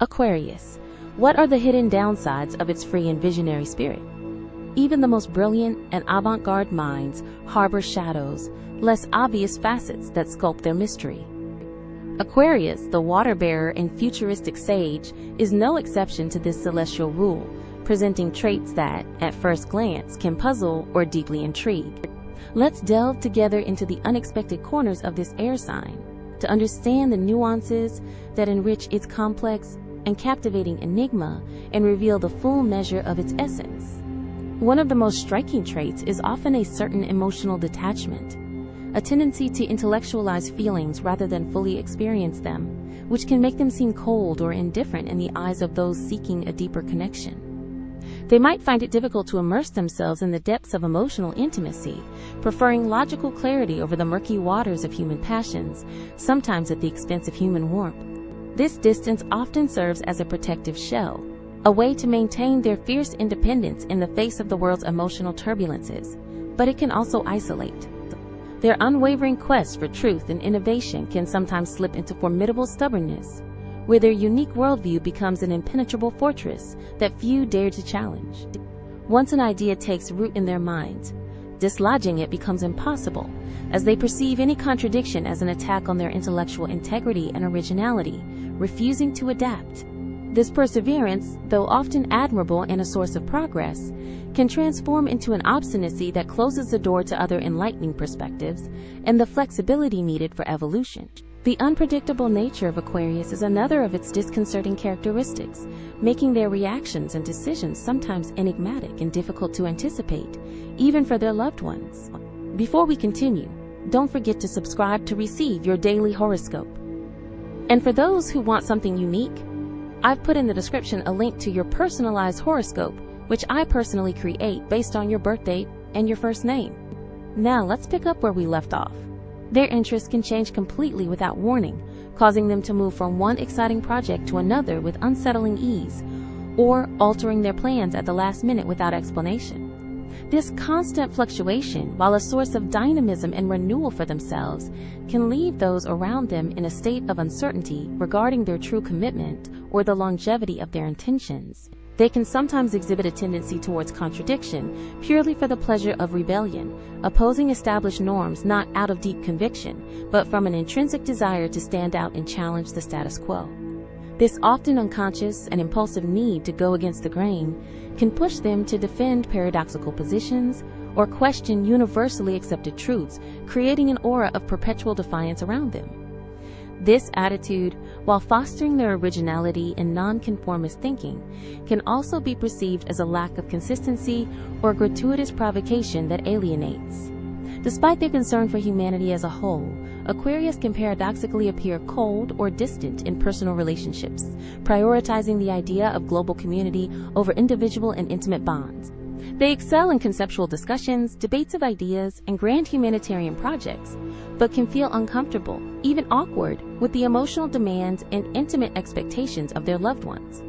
Aquarius. What are the hidden downsides of its free and visionary spirit? Even the most brilliant and avant-garde minds harbor shadows, less obvious facets that sculpt their mystery. Aquarius, the water-bearer and futuristic sage, is no exception to this celestial rule, presenting traits that, at first glance, can puzzle or deeply intrigue. Let's delve together into the unexpected corners of this air sign to understand the nuances that enrich its complex and captivating enigma and reveal the full measure of its essence. One of the most striking traits is often a certain emotional detachment, a tendency to intellectualize feelings rather than fully experience them, which can make them seem cold or indifferent in the eyes of those seeking a deeper connection. They might find it difficult to immerse themselves in the depths of emotional intimacy, preferring logical clarity over the murky waters of human passions, sometimes at the expense of human warmth. This distance often serves as a protective shell, a way to maintain their fierce independence in the face of the world's emotional turbulences, but it can also isolate. Their unwavering quest for truth and innovation can sometimes slip into formidable stubbornness, where their unique worldview becomes an impenetrable fortress that few dare to challenge. Once an idea takes root in their minds, dislodging it becomes impossible, as they perceive any contradiction as an attack on their intellectual integrity and originality, refusing to adapt. This perseverance, though often admirable and a source of progress, can transform into an obstinacy that closes the door to other enlightening perspectives and the flexibility needed for evolution. The unpredictable nature of Aquarius is another of its disconcerting characteristics, making their reactions and decisions sometimes enigmatic and difficult to anticipate, even for their loved ones. Before we continue, don't forget to subscribe to receive your daily horoscope. And for those who want something unique, I've put in the description a link to your personalized horoscope, which I personally create based on your birth date and your first name. Now let's pick up where we left off. Their interests can change completely without warning, causing them to move from one exciting project to another with unsettling ease, or altering their plans at the last minute without explanation. This constant fluctuation, while a source of dynamism and renewal for themselves, can leave those around them in a state of uncertainty regarding their true commitment or the longevity of their intentions. They can sometimes exhibit a tendency towards contradiction purely for the pleasure of rebellion, opposing established norms not out of deep conviction, but from an intrinsic desire to stand out and challenge the status quo. This often unconscious and impulsive need to go against the grain can push them to defend paradoxical positions or question universally accepted truths, creating an aura of perpetual defiance around them. This attitude, while fostering their originality and nonconformist thinking, can also be perceived as a lack of consistency or gratuitous provocation that alienates. Despite their concern for humanity as a whole, Aquarius can paradoxically appear cold or distant in personal relationships, prioritizing the idea of global community over individual and intimate bonds. They excel in conceptual discussions, debates of ideas, and grand humanitarian projects, but can feel uncomfortable, even awkward, with the emotional demands and intimate expectations of their loved ones.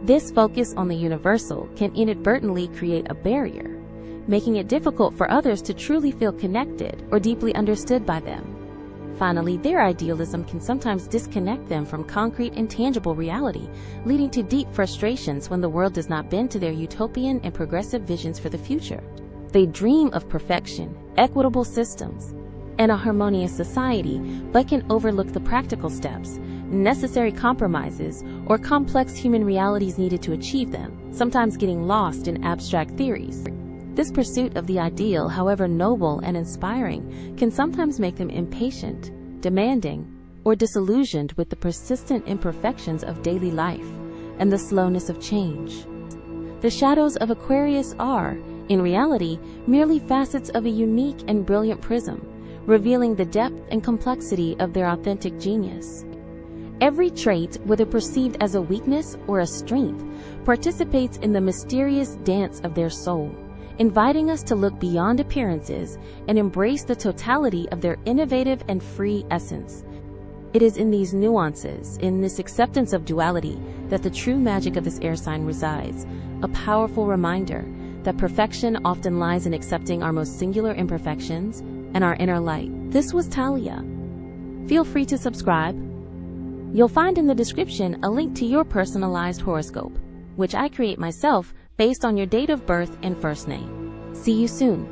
This focus on the universal can inadvertently create a barrier, making it difficult for others to truly feel connected or deeply understood by them. Finally, their idealism can sometimes disconnect them from concrete and tangible reality, leading to deep frustrations when the world does not bend to their utopian and progressive visions for the future. They dream of perfection, equitable systems, and a harmonious society, but can overlook the practical steps, necessary compromises, or complex human realities needed to achieve them, sometimes getting lost in abstract theories. This pursuit of the ideal, however noble and inspiring, can sometimes make them impatient, demanding, or disillusioned with the persistent imperfections of daily life and the slowness of change. The shadows of Aquarius are, in reality, merely facets of a unique and brilliant prism, revealing the depth and complexity of their authentic genius. Every trait, whether perceived as a weakness or a strength, participates in the mysterious dance of their soul, inviting us to look beyond appearances and embrace the totality of their innovative and free essence. It is in these nuances, in this acceptance of duality, that the true magic of this air sign resides, a powerful reminder that perfection often lies in accepting our most singular imperfections and our inner light. This was Talia. Feel free to subscribe, You'll find in the description a link to your personalized horoscope, which I create myself based on your date of birth and first name. See you soon.